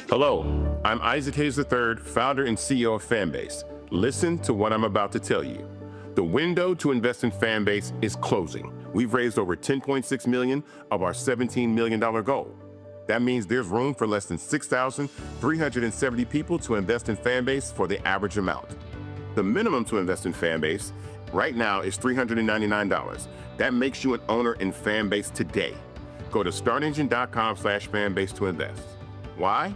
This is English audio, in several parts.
Hello, I'm Isaac Hayes III, founder and CEO of Fanbase. Listen to what I'm about to tell you. The window to invest in Fanbase is closing. We've raised over $10.6 million of our $17 million goal. That means there's room for less than 6,370 people to invest in Fanbase for the average amount. The minimum to invest in Fanbase right now is $399. That makes you an owner in Fanbase today. Go to startengine.com/fanbase to invest. Why?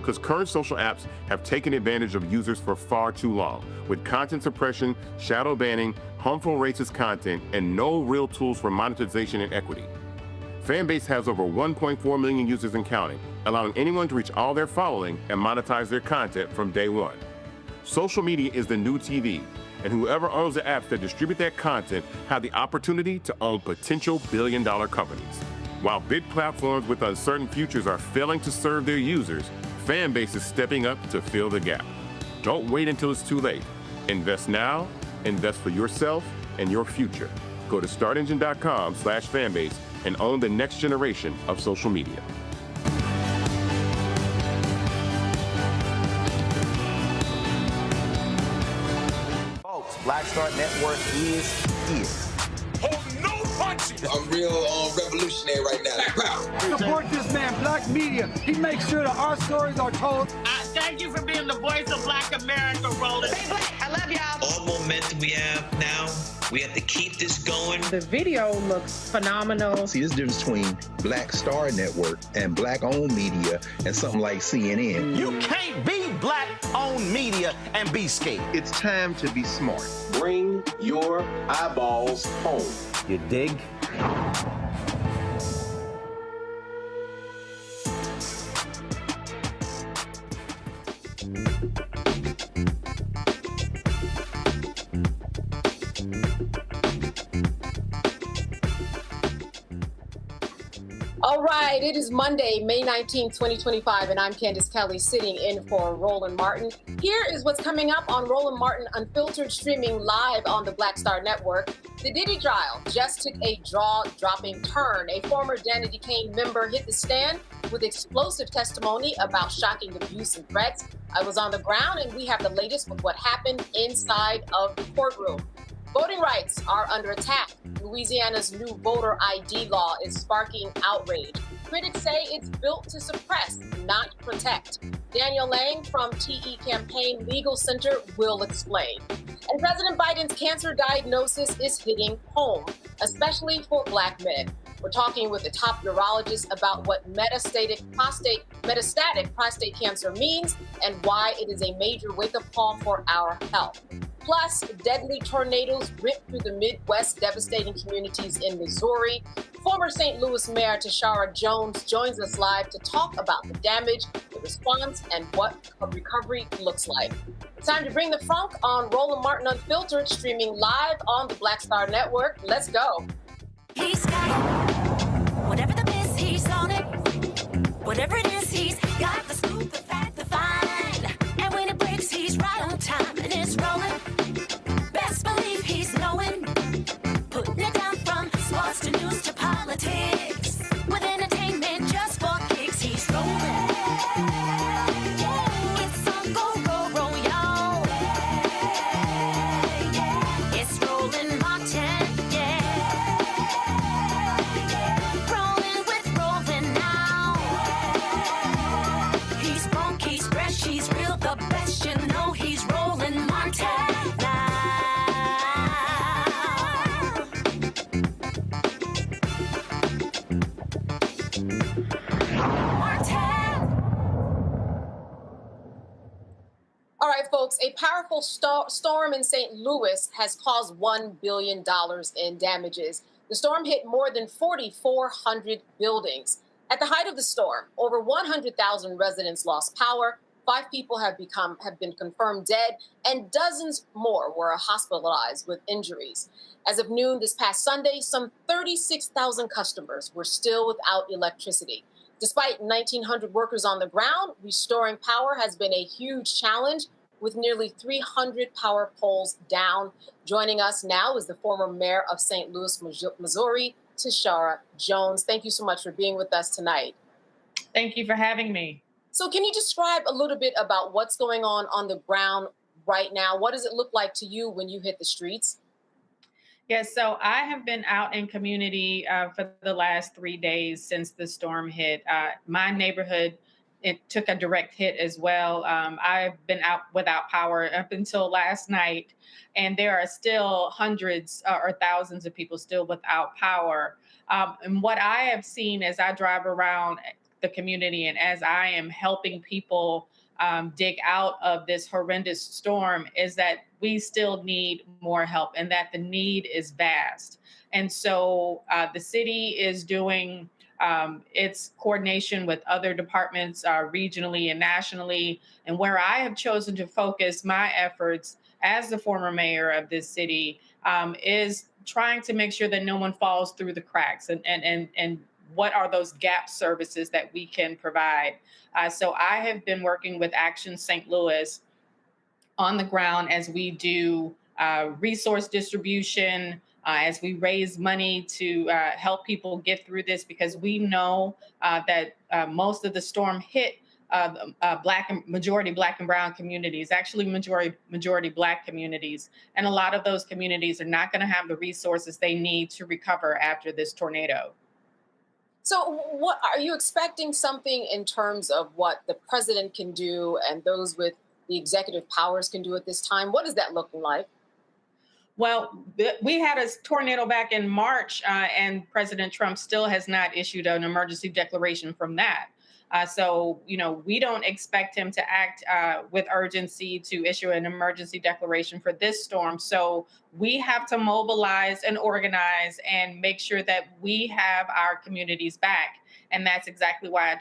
Because current social apps have taken advantage of users for far too long, with content suppression, shadow banning, harmful racist content, and no real tools for monetization and equity. Fanbase has over 1.4 million users and counting, allowing anyone to reach all their following and monetize their content from day one. Social media is the new TV, and whoever owns the apps that distribute that content have the opportunity to own potential billion-dollar companies. While big platforms with uncertain futures are failing to serve their users, Fanbase is stepping up to fill the gap. Don't wait until it's too late. Invest now, invest for yourself and your future. Go to startengine.com/fanbase and own the next generation of social media. Folks, Black Star Network is here. Hold no punches! I'm real revolutionary right now. Support this man, Black Media. He makes sure that our stories are told. Thank you for being the voice of Black America, Roland. Stay black. I love y'all. All momentum we have now, we have to keep this going. The video looks phenomenal. See, this difference between Black Star Network and Black-owned media and something like CNN. You can't be Black-owned media and be scared. It's time to be smart. Bring your eyeballs home. You dig? All right, it is Monday, May 19th, 2025, and I'm Candace Kelly sitting in for Roland Martin. Here is what's coming up on Roland Martin Unfiltered, streaming live on the Black Star Network. The Diddy trial just took a jaw-dropping turn. A former Danity Kane member hit the stand with explosive testimony about shocking abuse and threats. I was on the ground, and we have the latest with what happened inside of the courtroom. Voting rights are under attack. Louisiana's new voter ID law is sparking outrage. Critics say it's built to suppress, not protect. Danielle Lang from TE Campaign Legal Center will explain. And President Biden's cancer diagnosis is hitting home, especially for Black men. We're talking with a top urologist about what metastatic prostate cancer means and why it is a major wake-up call for our health. Plus, deadly tornadoes rip through the Midwest, devastating communities in Missouri. Former St. Louis Mayor Tishaura Jones joins us live to talk about the damage, the response, and what recovery looks like. It's time to bring the funk on Roland Martin Unfiltered, streaming live on the Black Star Network. Let's go. He's got it. Whatever the miss, he's on it. Whatever it is, he's got the scoop, the fact, the find. And when it breaks, he's right on time and it's rolling. Best believe he's knowing. Putting it down from sports to news to politics. With entertainment just for kicks, he's rolling. It's on go, y'all. It's Roland Martin, Rolling with Roland now. He's funk, he's fresh, he's real, the best, you know he's Roland Martin now. All right, folks, a powerful storm in St. Louis has caused $1 billion in damages. The storm hit more than 4,400 buildings. At the height of the storm, over 100,000 residents lost power, 5 people have been confirmed dead, and dozens more were hospitalized with injuries. As of noon this past Sunday, some 36,000 customers were still without electricity. Despite 1,900 workers on the ground, restoring power has been a huge challenge, with nearly 300 power poles down. Joining us now is the former mayor of St. Louis, Missouri, Tishaura Jones. Thank you so much for being with us tonight. Thank you for having me. So can you describe a little bit about what's going on the ground right now? What does it look like to you when you hit the streets? Yes, so I have been out in community for the last 3 days since the storm hit. My neighborhood, it took a direct hit as well. I've been out without power up until last night, and there are still hundreds or thousands of people still without power. And what I have seen as I drive around the community and as I am helping people dig out of this horrendous storm is that we still need more help and that the need is vast. And so the city is doing its coordination with other departments regionally and nationally. And where I have chosen to focus my efforts as the former mayor of this city is trying to make sure that no one falls through the cracks and what are those gap services that we can provide. So I have been working with Action St. Louis on the ground as we do resource distribution, as we raise money to help people get through this, because we know that most of the storm hit majority Black and brown communities, actually majority Black communities. And a lot of those communities are not going to have the resources they need to recover after this tornado. So what are you expecting something in terms of what the president can do and those with the executive powers can do at this time? What is that looking like? Well, we had a tornado back in March, and President Trump still has not issued an emergency declaration from that. So, we don't expect him to act with urgency to issue an emergency declaration for this storm. So we have to mobilize and organize and make sure that we have our communities back. And that's exactly why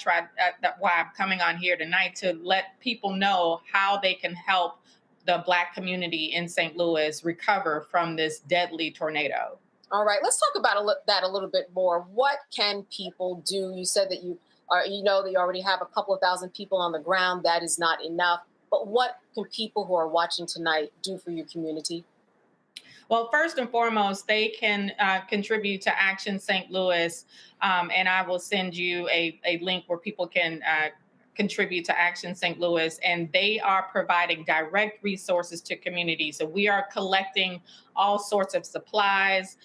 why I'm coming on here tonight, to let people know how they can help the Black community in St. Louis recover from this deadly tornado. All right, let's talk about that a little bit more. What can people do? You said that that you already have a couple of thousand people on the ground. That is not enough. But what can people who are watching tonight do for your community? Well, first and foremost, they can contribute to Action St. Louis, and I will send you a link where people can contribute to Action St. Louis, and they are providing direct resources to communities. So we are collecting all sorts of supplies,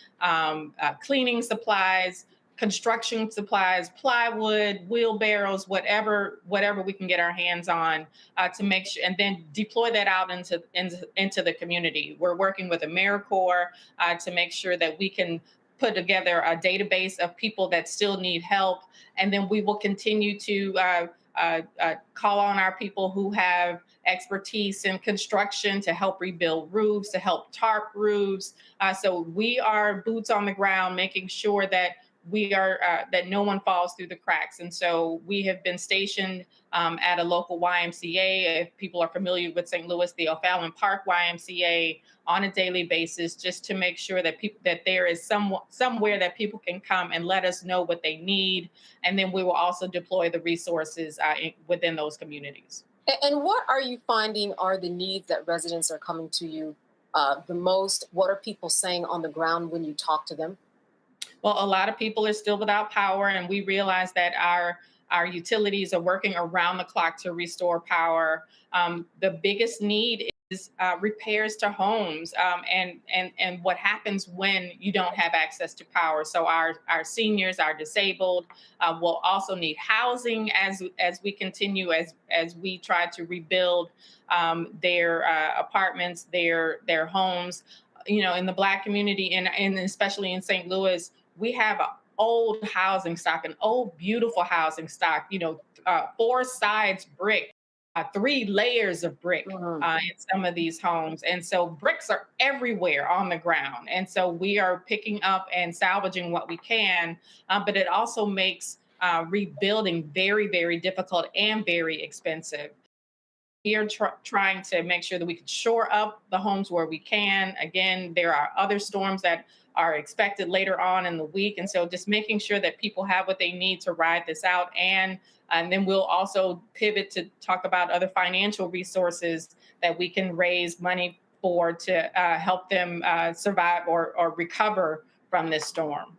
cleaning supplies, construction supplies, plywood, wheelbarrows, whatever we can get our hands on to make sure, and then deploy that out into the community. We're working with AmeriCorps to make sure that we can put together a database of people that still need help, and then we will continue to call on our people who have expertise in construction to help rebuild roofs, to help tarp roofs. So we are boots on the ground, making sure that we are that no one falls through the cracks. And so we have been stationed at a local YMCA. If people are familiar with St. Louis, the O'Fallon Park YMCA, on a daily basis, just to make sure that that there is somewhere that people can come and let us know what they need. And then we will also deploy the resources within those communities. And what are you finding are the needs that residents are coming to you the most? What are people saying on the ground when you talk to them? Well, a lot of people are still without power, and we realize that our utilities are working around the clock to restore power. The biggest need is repairs to homes, and what happens when you don't have access to power. So our seniors, our disabled, will also need housing as we continue, as we try to rebuild their apartments, their homes. In the Black community, and especially in St. Louis, we have an old housing stock, an old, beautiful housing stock, 4 sides brick, 3 layers of brick in some of these homes. And so bricks are everywhere on the ground. And so we are picking up and salvaging what we can, but it also makes rebuilding very, very difficult and very expensive. We are trying to make sure that we can shore up the homes where we can. Again, there are other storms that are expected later on in the week. And so just making sure that people have what they need to ride this out. And then we'll also pivot to talk about other financial resources that we can raise money for to help them survive or recover from this storm.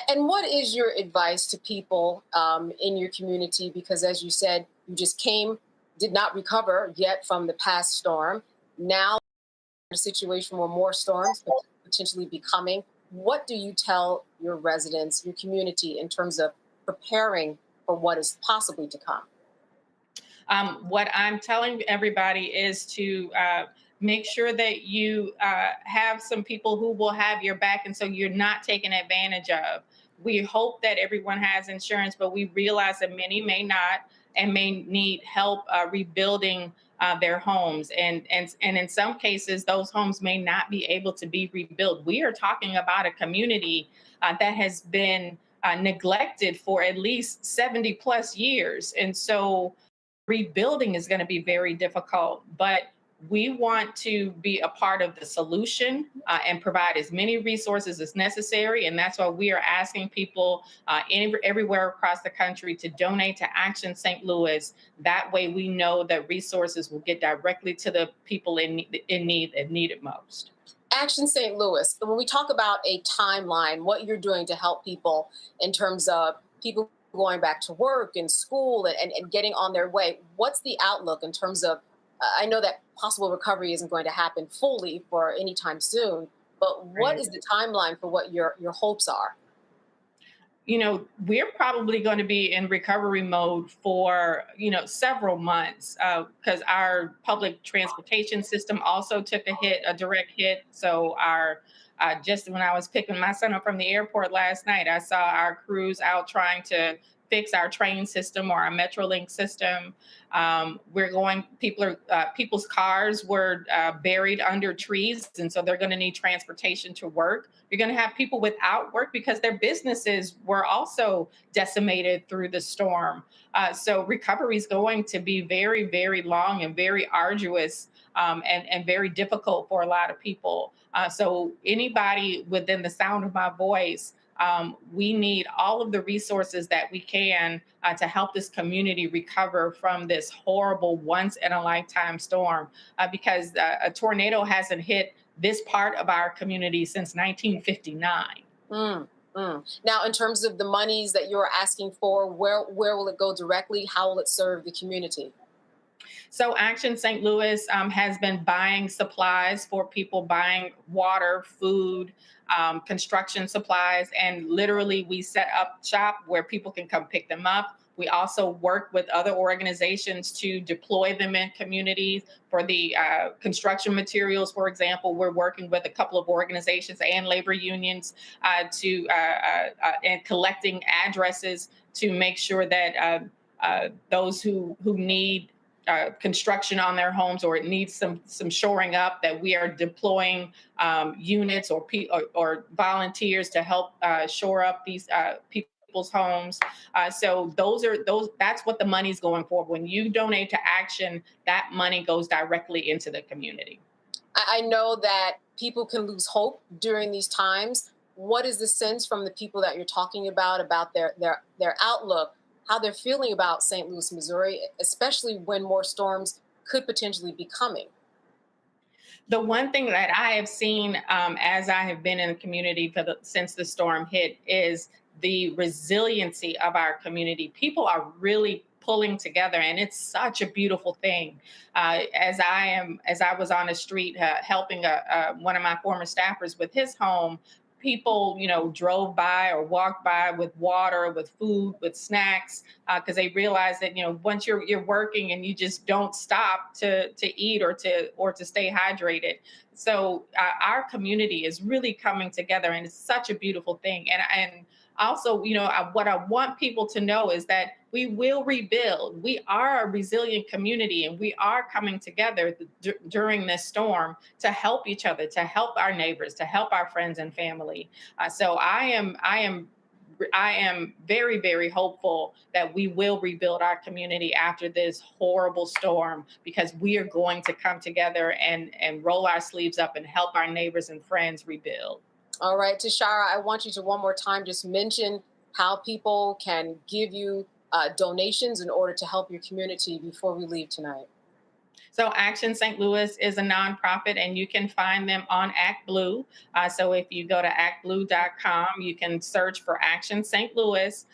And what is your advice to people in your community? Because as you said, You just did not recover yet from the past storm. Now, a situation where more storms could potentially be coming. What do you tell your residents, your community, in terms of preparing for what is possibly to come? What I'm telling everybody is to make sure that you have some people who will have your back, and so you're not taken advantage of. We hope that everyone has insurance, but we realize that many may not and may need help rebuilding their homes. And in some cases, those homes may not be able to be rebuilt. We are talking about a community that has been neglected for at least 70 plus years. And so rebuilding is going to be very difficult, but we want to be a part of the solution and provide as many resources as necessary. And that's why we are asking people everywhere across the country to donate to Action St. Louis. That way we know that resources will get directly to the people in need that need it most. Action St. Louis, when we talk about a timeline, what you're doing to help people in terms of people going back to work and school and getting on their way, what's the outlook in terms of, I know that possible recovery isn't going to happen fully for any time soon, but what is the timeline for what your hopes are? You know, we're probably going to be in recovery mode for, several months because our public transportation system also took a direct hit. So just when I was picking my son up from the airport last night, I saw our crews out trying to fix our train system or our Metrolink system. People's cars were buried under trees, and so they're going to need transportation to work. You're going to have people without work because their businesses were also decimated through the storm. So recovery is going to be very, very long and very arduous and very difficult for a lot of people. So anybody within the sound of my voice, we need all of the resources that we can to help this community recover from this horrible once-in-a-lifetime storm because a tornado hasn't hit this part of our community since 1959. Now, in terms of the monies that you're asking for, where will it go directly? How will it serve the community? So Action St. Louis has been buying supplies for people, buying water, food, construction supplies, and literally we set up shop where people can come pick them up. We also work with other organizations to deploy them in communities. For the construction materials, for example, we're working with a couple of organizations and labor unions and collecting addresses to make sure that those who need construction on their homes or it needs some shoring up, that we are deploying units or volunteers to help shore up these people's homes. So that's what the money's going for. When you donate to Action, that money goes directly into the community. I know that people can lose hope during these times. What is the sense from the people that you're talking about their outlook, how they're feeling about St. Louis, Missouri, especially when more storms could potentially be coming? The one thing that I have seen as I have been in the community since the storm hit is the resiliency of our community. People are really pulling together, and it's such a beautiful thing. As I was on the street helping one of my former staffers with his home, people, drove by or walked by with water, with food, with snacks, because they realize that, once you're working and you just don't stop to eat or to stay hydrated. So our community is really coming together, and it's such a beautiful thing. And also, what I want people to know is that we will rebuild. We are a resilient community, and we are coming together during this storm to help each other, to help our neighbors, to help our friends and family. So I am very, very hopeful that we will rebuild our community after this horrible storm, because we are going to come together and roll our sleeves up and help our neighbors and friends rebuild. All right, Tishaura, I want you to one more time just mention how people can give you donations in order to help your community before we leave tonight. So Action St. Louis is a nonprofit, and you can find them on ActBlue. So if you go to actblue.com, you can search for Action St. Louis.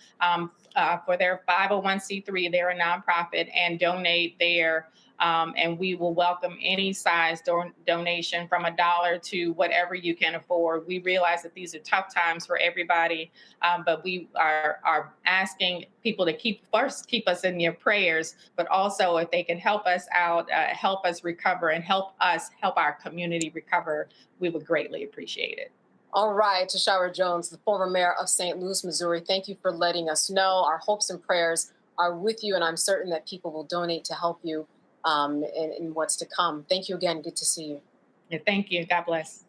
for their 501c3. They're a nonprofit, and donate there. And we will welcome any size donation from $1 to whatever you can afford. We realize that these are tough times for everybody, but we are asking people to keep us in your prayers, but also if they can help us out, help us recover, and help our community recover, we would greatly appreciate it. All right, Tishaura Jones, the former mayor of St. Louis, Missouri, thank you for letting us know. Our hopes and prayers are with you, and I'm certain that people will donate to help you in what's to come. Thank you again. Good to see you. Yeah, thank you. God bless.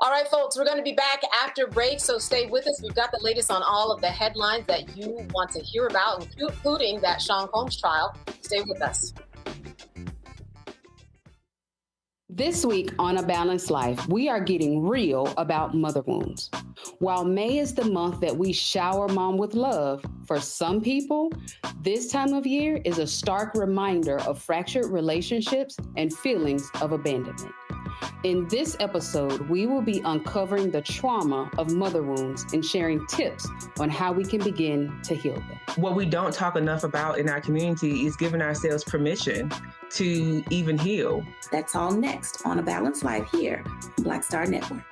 All right, folks, we're going to be back after break, so stay with us. We've got the latest on all of the headlines that you want to hear about, including that Sean Combs trial. Stay with us. This week on A Balanced Life, we are getting real about mother wounds. While May is the month that we shower mom with love, for some people, this time of year is a stark reminder of fractured relationships and feelings of abandonment. In this episode, we will be uncovering the trauma of mother wounds and sharing tips on how we can begin to heal them. What we don't talk enough about in our community is giving ourselves permission to even heal. That's all next on A Balanced Life here on Black Star Network.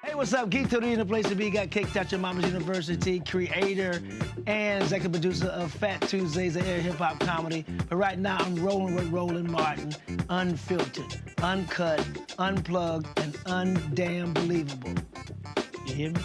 Hey, what's up? Geek Tony in the place to be. Got Kicked Out Your Mama's University, creator and executive producer of Fat Tuesdays, an air hip-hop comedy. But right now, I'm rolling with Roland Martin, unfiltered, uncut, unplugged, and undamn believable. You hear me?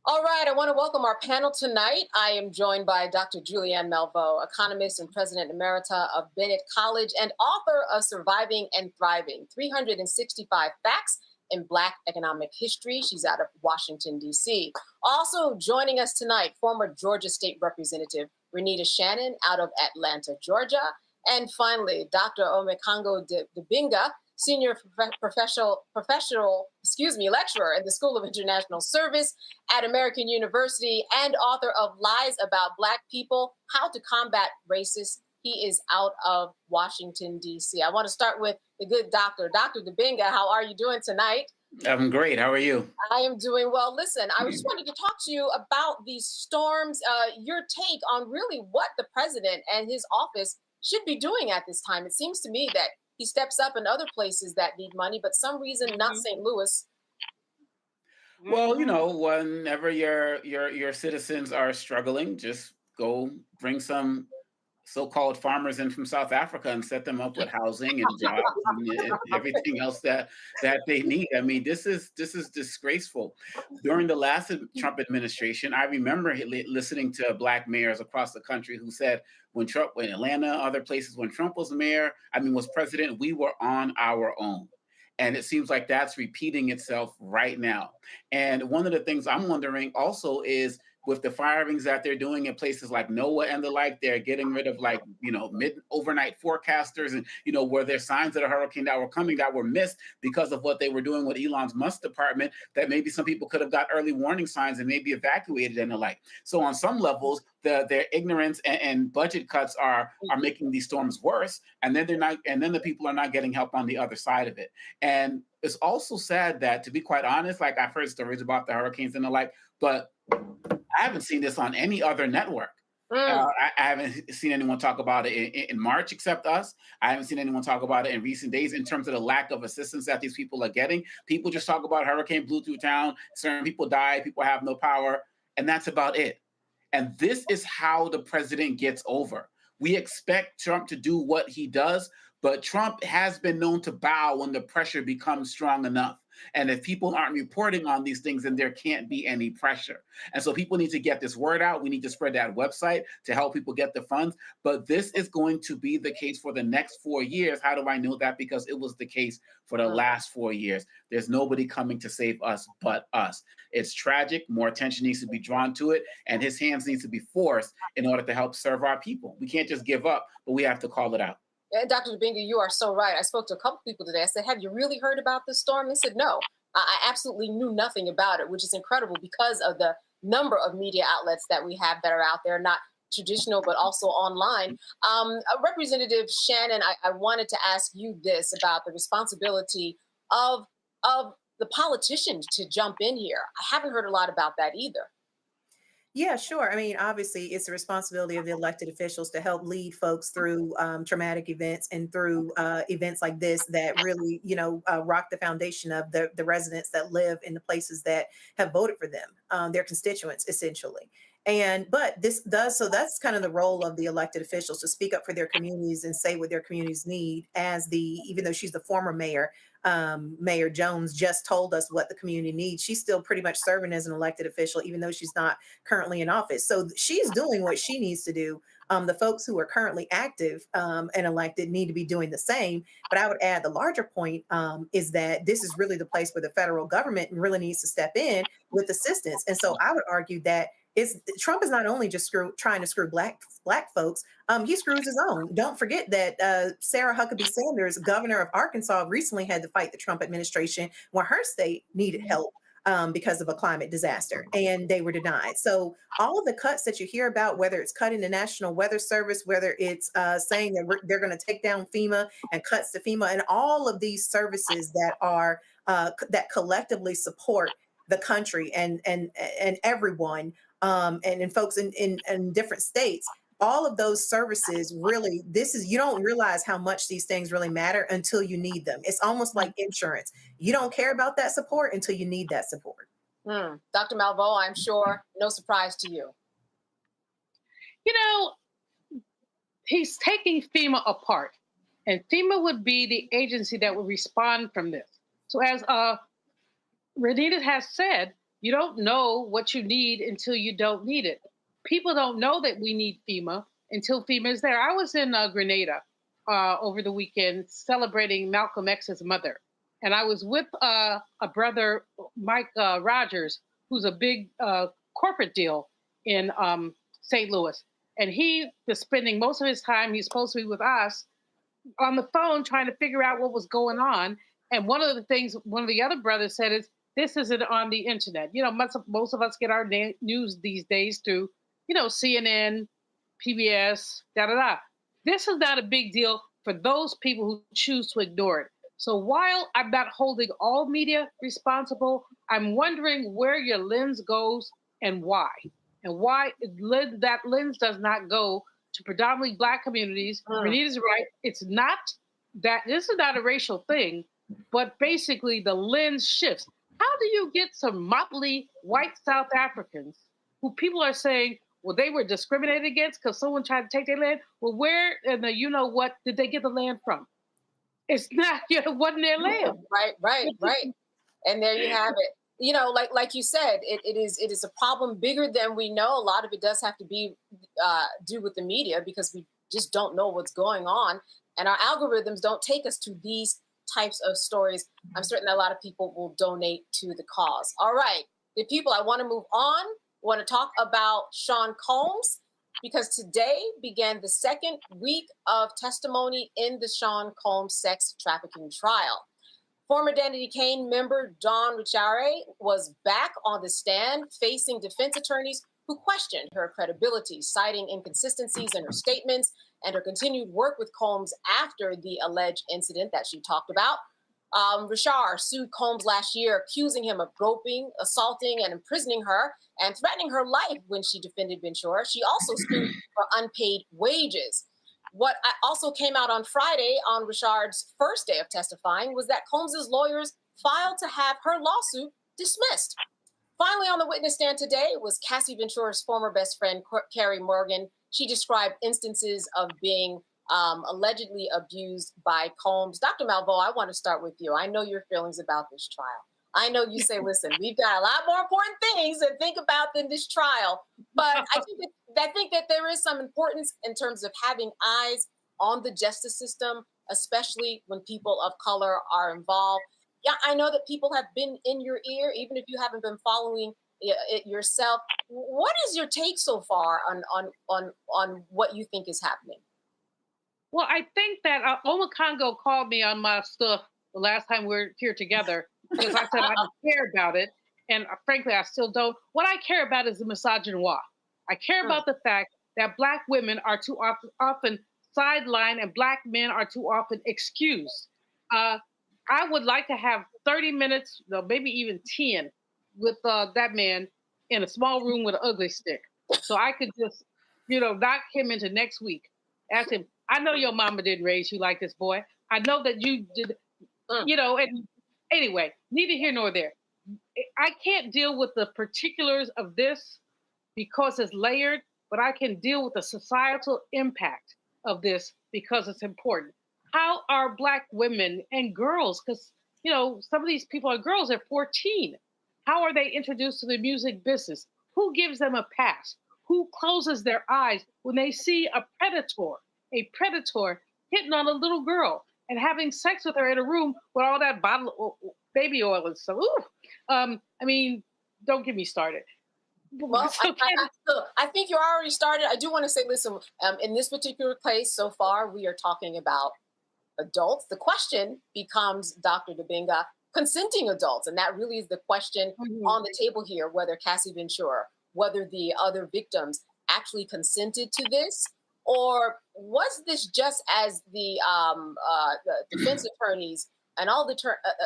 All right, I want to welcome our panel tonight. I am joined by Dr. Julianne Melvo, economist and president emerita of Bennett College and author of Surviving and Thriving, 365 Facts in Black Economic History. She's out of Washington, D.C. Also joining us tonight, former Georgia State Representative Renita Shannon out of Atlanta, Georgia. And finally, Dr. Omekongo Dibinga, senior professional lecturer in the School of International Service at American University and author of Lies About Black People, How to Combat Racism. He is out of Washington, D.C. I want to start with the good doctor. Dr. Dibinga, how are you doing tonight? I'm great. How are you? I am doing well. Listen, I just wanted to talk to you about these storms, your take on really what the president and his office should be doing at this time. It seems to me that he steps up in other places that need money, but some reason not St. Louis. Well, you know, whenever your citizens are struggling, just go bring some so-called farmers in from South Africa and set them up with housing and jobs and everything else that they need. I mean, this is disgraceful. During the last Trump administration, I remember listening to Black mayors across the country who said, when Atlanta, other places, when Trump was was president, we were on our own. And it seems like that's repeating itself right now. And one of the things I'm wondering also is, with the firings that they're doing in places like NOAA and the like, they're getting rid of overnight forecasters and, where there's signs of a hurricane that were coming that were missed because of what they were doing with Elon Musk's department, that maybe some people could have got early warning signs and maybe evacuated and the like. So on some levels, their ignorance and budget cuts are making these storms worse. And then the people are not getting help on the other side of it. And it's also sad that, to be quite honest, like I've heard stories about the hurricanes and the like, but I haven't seen this on any other network. I haven't seen anyone talk about it in March except us. I haven't seen anyone talk about it in recent days in terms of the lack of assistance that these people are getting. People just talk about hurricane blew through town, certain people died, people have no power, and that's about it. And this is how the president gets over. We expect Trump to do what he does, but Trump has been known to bow when the pressure becomes strong enough. And if people aren't reporting on these things, then there can't be any pressure. And so people need to get this word out. We need to spread that website to help people get the funds. But this is going to be the case for the next 4 years. How do I know that? Because it was the case for the last 4 years. There's nobody coming to save us but us. It's tragic. More attention needs to be drawn to it. And his hands need to be forced in order to help serve our people. We can't just give up, but we have to call it out. And Dr. Dibinga, you are so right. I spoke to a couple people today. I said, have you really heard about this storm? They said, no, I absolutely knew nothing about it, which is incredible because of the number of media outlets that we have that are out there not traditional, but also online. Representative Shannon, I wanted to ask you this about the responsibility of the politicians to jump in here. I haven't heard a lot about that either. Yeah, sure. I mean, obviously, it's the responsibility of the elected officials to help lead folks through traumatic events and through events like this that really, rock the foundation of the residents that live in the places that have voted for them, their constituents, essentially. But this does, so that's kind of the role of the elected officials to speak up for their communities and say what their communities need. Even though she's the former mayor, Mayor Jones just told us what the community needs. She's still pretty much serving as an elected official, even though she's not currently in office. So she's doing what she needs to do. The folks who are currently active and elected need to be doing the same. But I would add the larger point is that this is really the place where the federal government really needs to step in with assistance. And so I would argue that Trump is not only just trying to screw black folks, he screws his own. Don't forget that Sarah Huckabee Sanders, governor of Arkansas, recently had to fight the Trump administration when her state needed help because of a climate disaster, and they were denied. So all of the cuts that you hear about, whether it's cutting the National Weather Service, whether it's saying that they're going to take down FEMA and cuts to FEMA, and all of these services that are that collectively support the country and everyone. And folks in different states, all of those services really, you don't realize how much these things really matter until you need them. It's almost like insurance. You don't care about that support until you need that support. Dr. Malveaux, I'm sure no surprise to you. He's taking FEMA apart, and FEMA would be the agency that would respond from this. So as Renita has said, you don't know what you need until you don't need it. People don't know that we need FEMA until FEMA is there. I was in Grenada over the weekend celebrating Malcolm X's mother. And I was with a brother, Mike Rogers, who's a big corporate deal in St. Louis. And he was spending most of his time, he's supposed to be with us, on the phone trying to figure out what was going on. And one of the things one of the other brothers said is, this isn't on the internet. Most of us get our news these days through, CNN, PBS, da-da-da. This is not a big deal for those people who choose to ignore it. So while I'm not holding all media responsible, I'm wondering where your lens goes and why. And why that lens does not go to predominantly Black communities. Renita's right. It's not that, this is not a racial thing, but basically the lens shifts. How do you get some motley white South Africans who people are saying, well, they were discriminated against because someone tried to take their land? Well, where in the what did they get the land from? It's not, it wasn't their land. Right. And there you have it. Like you said, it is a problem bigger than we know. A lot of it does have to be do with the media because we just don't know what's going on. And our algorithms don't take us to these types of stories. I'm certain that a lot of people will donate to the cause. All right, the people, I want to move on. I want to talk about Sean Combs because today began the second week of testimony in the Sean Combs sex trafficking trial. Former Danity Kane member Dawn Richare was back on the stand facing defense attorneys who questioned her credibility, citing inconsistencies in her statements and her continued work with Combs after the alleged incident that she talked about. Richard sued Combs last year, accusing him of groping, assaulting, and imprisoning her, and threatening her life when she defended Ventura. She also sued for unpaid wages. What also came out on Friday on Richard's first day of testifying was that Combs's lawyers filed to have her lawsuit dismissed. Finally on the witness stand today was Cassie Ventura's former best friend, Carrie Morgan. She described instances of being allegedly abused by Combs. Dr. Malveaux, I want to start with you. I know your feelings about this trial. I know you say, listen, we've got a lot more important things to think about than this trial. But I think that there is some importance in terms of having eyes on the justice system, especially when people of color are involved. Yeah, I know that people have been in your ear, even if you haven't been following it yourself. What is your take so far on what you think is happening? Well, I think that Oma Congo called me on my stuff the last time we were here together because I said I don't care about it. And frankly, I still don't. What I care about is the misogynoir. I care about the fact that Black women are too often sidelined and Black men are too often excused. I would like to have 30 minutes, no, maybe even 10, with that man in a small room with an ugly stick. So I could just, knock him into next week. Ask him, I know your mama didn't raise you like this, boy. I know that you did, and anyway, neither here nor there. I can't deal with the particulars of this because it's layered, but I can deal with the societal impact of this because it's important. How are Black women and girls, because, some of these people are girls, they're 14. How are they introduced to the music business? Who gives them a pass? Who closes their eyes when they see a predator hitting on a little girl and having sex with her in a room with all that bottle of baby oil and stuff? Don't get me started. Well, I think you already started. I do want to say, listen, in this particular case, so far, we are talking about adults. The question becomes, Dr. Dibinga, consenting adults. And that really is the question on the table here, whether Cassie Ventura, whether the other victims actually consented to this, or was this just as the defense attorneys and all the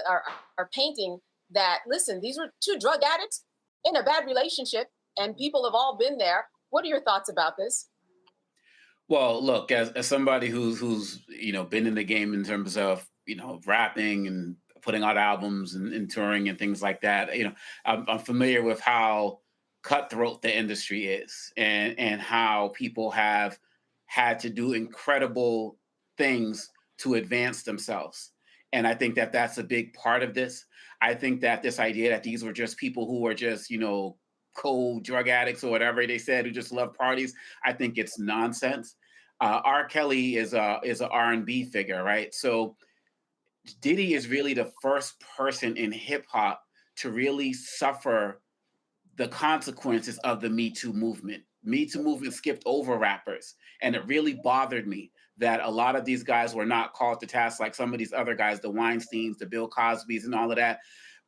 are painting that, listen, these were two drug addicts in a bad relationship and people have all been there. What are your thoughts about this? Well, look, as somebody who's been in the game in terms of rapping and putting out albums and touring and things like that, I'm familiar with how cutthroat the industry is and how people have had to do incredible things to advance themselves. And I think that that's a big part of this. I think that this idea that these were just people who were just, cold drug addicts or whatever they said, who just love parties, I think it's nonsense. R. Kelly is an R&B figure, right? So Diddy is really the first person in hip hop to really suffer the consequences of the Me Too movement. Me Too movement skipped over rappers, and it really bothered me that a lot of these guys were not called to task like some of these other guys, the Weinsteins, the Bill Cosbys, and all of that.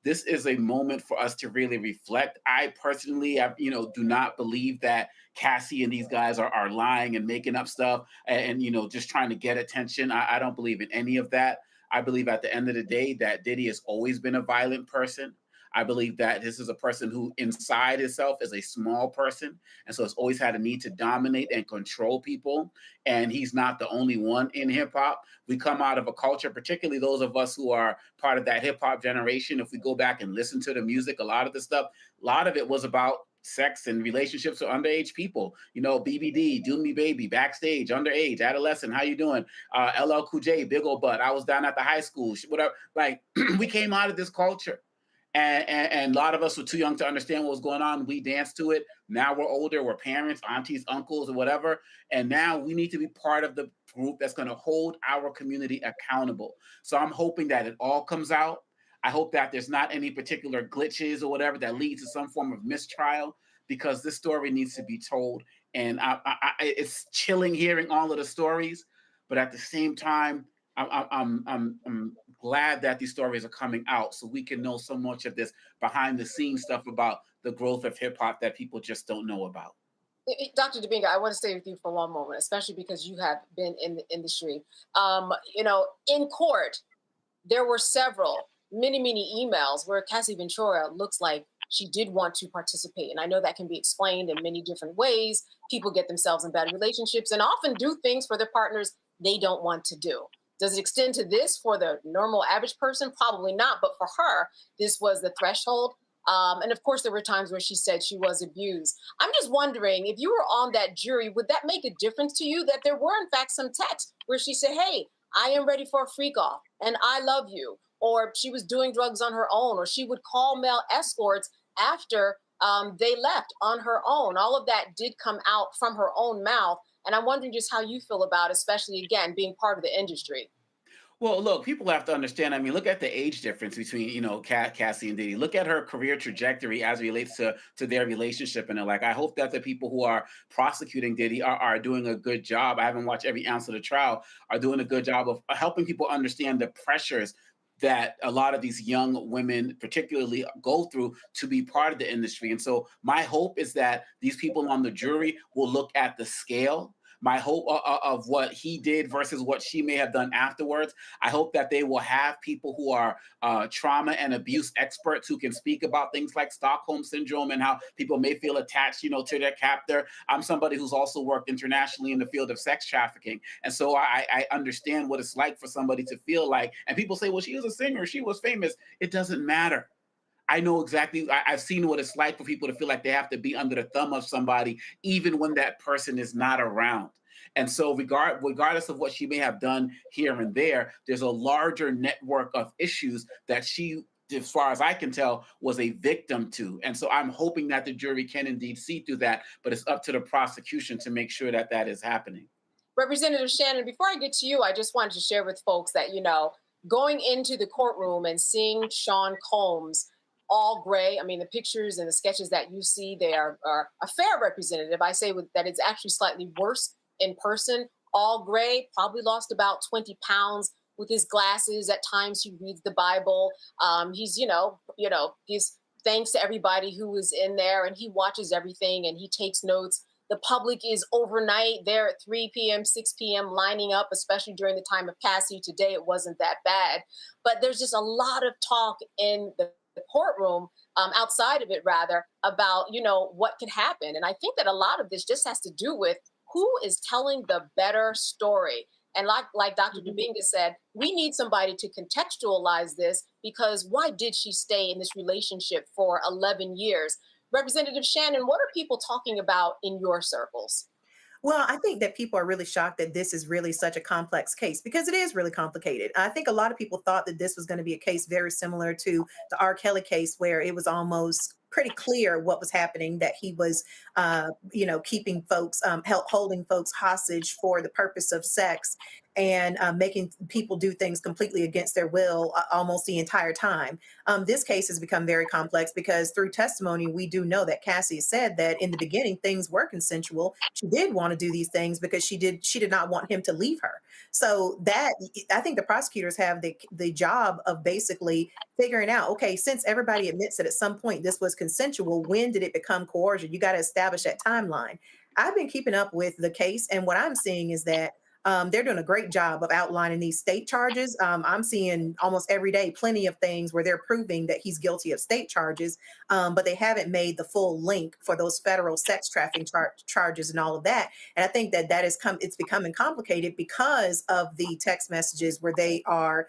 This is a moment for us to really reflect. I personally, do not believe that Cassie and these guys are lying and making up stuff and just trying to get attention. I don't believe in any of that. I believe at the end of the day that Diddy has always been a violent person. I believe that this is a person who inside himself is a small person. And so has always had a need to dominate and control people. And he's not the only one in hip hop. We come out of a culture, particularly those of us who are part of that hip hop generation. If we go back and listen to the music, a lot of the stuff, a lot of it was about sex and relationships with underage people. BBD, Do Me Baby, Backstage, Underage, Adolescent, how you doing? LL Cool J, Big Ol' Butt, I Was Down at the High School, whatever. Like, we came out of this culture. And a lot of us were too young to understand what was going on. We danced to it. Now we're older. We're parents, aunties, uncles, or whatever. And now we need to be part of the group that's going to hold our community accountable. So I'm hoping that it all comes out. I hope that there's not any particular glitches or whatever that leads to some form of mistrial, because this story needs to be told. And it's chilling hearing all of the stories, but at the same time, I'm glad that these stories are coming out so we can know so much of this behind the scenes stuff about the growth of hip hop that people just don't know about. Dr. Dibinga, I want to stay with you for one moment, especially because you have been in the industry. In court, there were many emails where Cassie Ventura looks like she did want to participate. And I know that can be explained in many different ways. People get themselves in bad relationships and often do things for their partners they don't want to do. Does it extend to this for the normal average person? Probably not. But for her, this was the threshold. And of course, there were times where she said she was abused. I'm just wondering, if you were on that jury, would that make a difference to you that there were, in fact, some texts where she said, hey, I am ready for a freak off and I love you? Or she was doing drugs on her own, or she would call male escorts after they left on her own. All of that did come out from her own mouth. And I'm wondering just how you feel about, especially, again, being part of the industry. Well, look, people have to understand. I mean, look at the age difference between, Cassie and Diddy. Look at her career trajectory as it relates to their relationship. And I hope that the people who are prosecuting Diddy are doing a good job. I haven't watched every ounce of the trial, are doing a good job of helping people understand the pressures that a lot of these young women particularly go through to be part of the industry. And so my hope is that these people on the jury will look at the scale. My hope of what he did versus what she may have done afterwards. I hope that they will have people who are trauma and abuse experts who can speak about things like Stockholm syndrome and how people may feel attached, to their captor. I'm somebody who's also worked internationally in the field of sex trafficking. And so I understand what it's like for somebody to feel like, and people say, well, she was a singer, she was famous. It doesn't matter. I know exactly, I've seen what it's like for people to feel like they have to be under the thumb of somebody, even when that person is not around. And so regardless of what she may have done here and there, there's a larger network of issues that she, as far as I can tell, was a victim to. And so I'm hoping that the jury can indeed see through that, but it's up to the prosecution to make sure that that is happening. Representative Shannon, before I get to you, I just wanted to share with folks that, going into the courtroom and seeing Sean Combs all gray. I mean, the pictures and the sketches that you see, they are a fair representative. I say that it's actually slightly worse in person. All gray, probably lost about 20 pounds with his glasses. At times he reads the Bible. He's, he's thanks to everybody who was in there, and he watches everything and he takes notes. The public is overnight there at 3 p.m., 6 p.m. lining up, especially during the time of Cassie. Today, it wasn't that bad. But there's just a lot of talk in the courtroom, outside of it rather, about, what could happen. And I think that a lot of this just has to do with who is telling the better story. And like Dr. Dubinga said, we need somebody to contextualize this, because why did she stay in this relationship for 11 years? Representative Shannon, what are people talking about in your circles? Well, I think that people are really shocked that this is really such a complex case, because it is really complicated. I think a lot of people thought that this was going to be a case very similar to the R. Kelly case, where it was almost pretty clear what was happening, that he was, keeping folks, holding folks hostage for the purpose of sex, and making people do things completely against their will almost the entire time. This case has become very complex because through testimony, we do know that Cassie said that in the beginning, things were consensual. She did want to do these things because she did not want him to leave her. So that, I think the prosecutors have the job of basically figuring out, okay, since everybody admits that at some point this was consensual, when did it become coercion? You got to establish that timeline. I've been keeping up with the case, and what I'm seeing is that they're doing a great job of outlining these state charges. I'm seeing almost every day plenty of things where they're proving that he's guilty of state charges, but they haven't made the full link for those federal sex trafficking charges and all of that. And I think that it's becoming complicated because of the text messages where they are,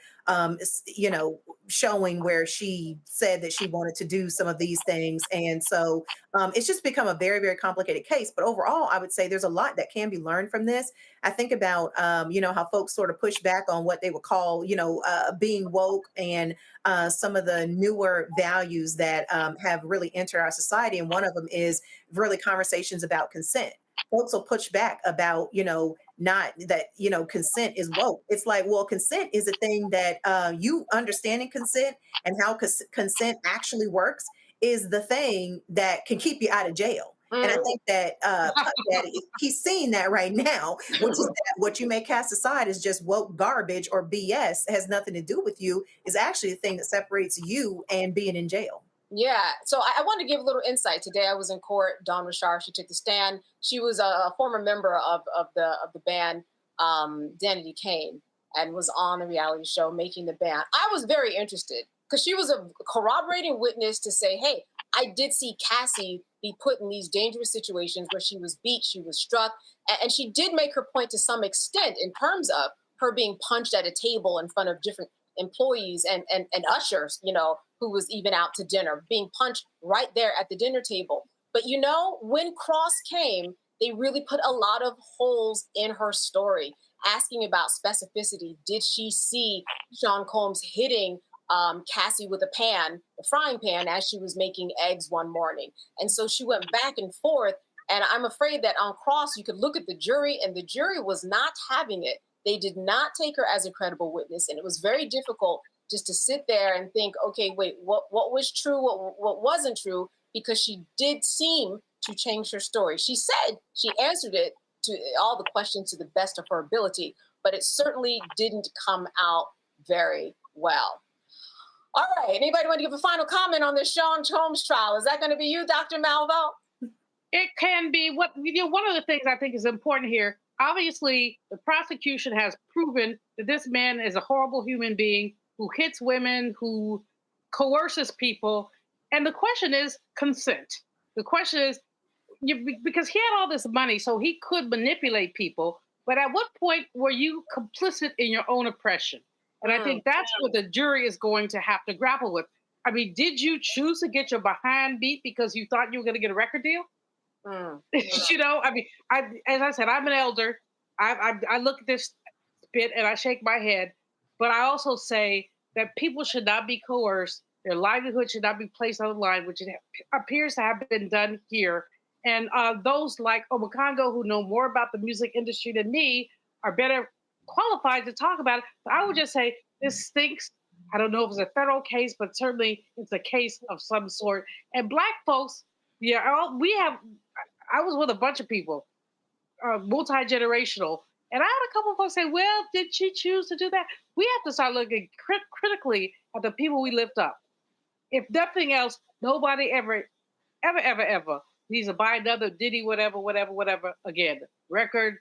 showing where she said that she wanted to do some of these things. And so it's just become a very, very complicated case. But overall, I would say there's a lot that can be learned from this. I think about, how folks sort of push back on what they would call, being woke, and some of the newer values that have really entered our society. And one of them is really conversations about consent. Folks will push back about, not that, consent is woke. It's like, well, consent is a thing that you understanding consent and how consent actually works is the thing that can keep you out of jail. And I think that Puff Daddy, he's seeing that right now, which is that what you may cast aside as just woke garbage or BS has nothing to do with you, is actually the thing that separates you and being in jail. Yeah. So I want to give a little insight. Today I was in court. Dawn Rashard, she took the stand. She was a former member of the band Danity Kane, and was on the reality show Making the Band. I was very interested because she was a corroborating witness to say, hey, I did see Cassie be put in these dangerous situations where she was beat, she was struck, and she did make her point to some extent in terms of her being punched at a table in front of different employees and ushers, who was even out to dinner, being punched right there at the dinner table. But when Cross came, they really put a lot of holes in her story, asking about specificity. Did she see Sean Combs hitting Cassie with a frying pan, as she was making eggs one morning? And so she went back and forth. And I'm afraid that on cross, you could look at the jury, and the jury was not having it. They did not take her as a credible witness. And it was very difficult just to sit there and think, okay, wait, what was true? What wasn't true? Because she did seem to change her story. She said she answered it to all the questions to the best of her ability, but it certainly didn't come out very well. All right. Anybody want to give a final comment on this Sean Combs trial? Is that going to be you, Dr. Malvo? It can be. One of the things I think is important here, obviously, the prosecution has proven that this man is a horrible human being who hits women, who coerces people. And the question is consent. The question is, because he had all this money, so he could manipulate people. But at what point were you complicit in your own oppression? And I think that's what the jury is going to have to grapple with. I mean, did you choose to get your behind beat because you thought you were going to get a record deal? You know, I mean, as I said, I'm an elder. I look at this bit and I shake my head. But I also say that people should not be coerced. Their livelihood should not be placed on the line, which it appears to have been done here. And those like Obakongo, who know more about the music industry than me, are better qualified to talk about it. But I would just say this stinks. I don't know if it's a federal case, but certainly it's a case of some sort. And Black folks, I was with a bunch of people, multi-generational, and I had a couple of folks say, well, did she choose to do that? We have to start looking critically at the people we lift up. If nothing else, nobody ever needs to buy another Diddy, whatever again. Record,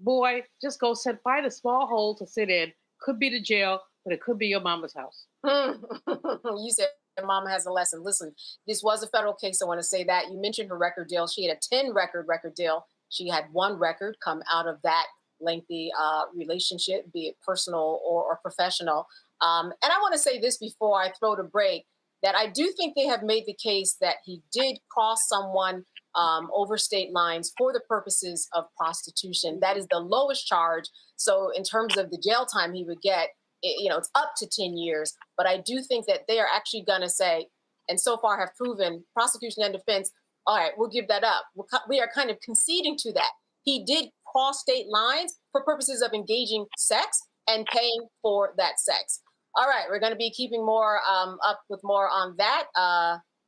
boy, just go find a small hole to sit in. Could be the jail, but it could be your mama's house. You said mama has a lesson. Listen, this was a federal case. I want to say that. You mentioned her record deal. She had a 10 record deal. She had one record come out of that lengthy relationship, be it personal or professional. And I want to say this before I throw to break, that I do think they have made the case that he did cross someone over state lines for the purposes of prostitution. That is the lowest charge. So in terms of the jail time he would get, it's up to 10 years. But I do think that they are actually going to say, and so far have proven, prosecution and defense, all right, we'll give that up. We are kind of conceding to that. He did cross state lines for purposes of engaging sex and paying for that sex. All right, we're going to be keeping more up with more on that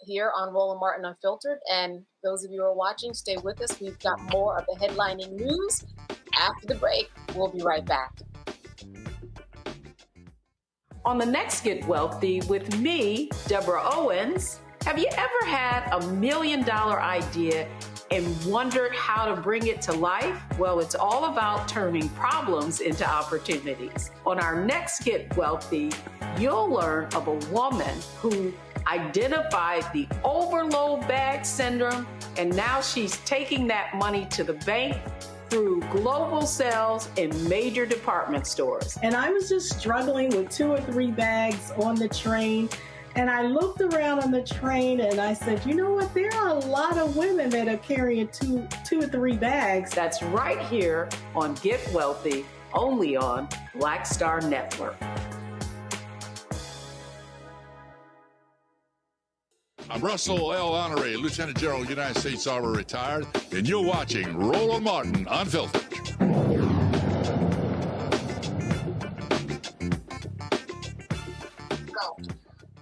here on Roland Martin Unfiltered. And those of you who are watching, stay with us. We've got more of the headlining news after the break. We'll be right back. On the next Get Wealthy with me, Deborah Owens, have you ever had $1 million idea and wondered how to bring it to life? Well, it's all about turning problems into opportunities. On our next Get Wealthy, you'll learn of a woman who identified the overload bag syndrome, and now she's taking that money to the bank through global sales in major department stores. And I was just struggling with 2 or 3 bags on the train. And I looked around on the train and I said, you know what? There are a lot of women that are carrying two or 3 bags. That's right here on Get Wealthy, only on Black Star Network. I'm Russell L. Honoré, Lieutenant General, United States Army, retired, and you're watching Roland Martin Unfiltered.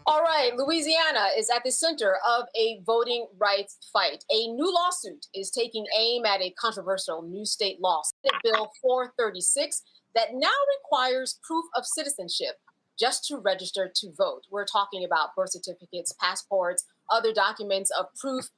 All right, Louisiana is at the center of a voting rights fight. A new lawsuit is taking aim at a controversial new state law, Senate Bill 436, that now requires proof of citizenship just to register to vote. We're talking about birth certificates, passports, other documents of proof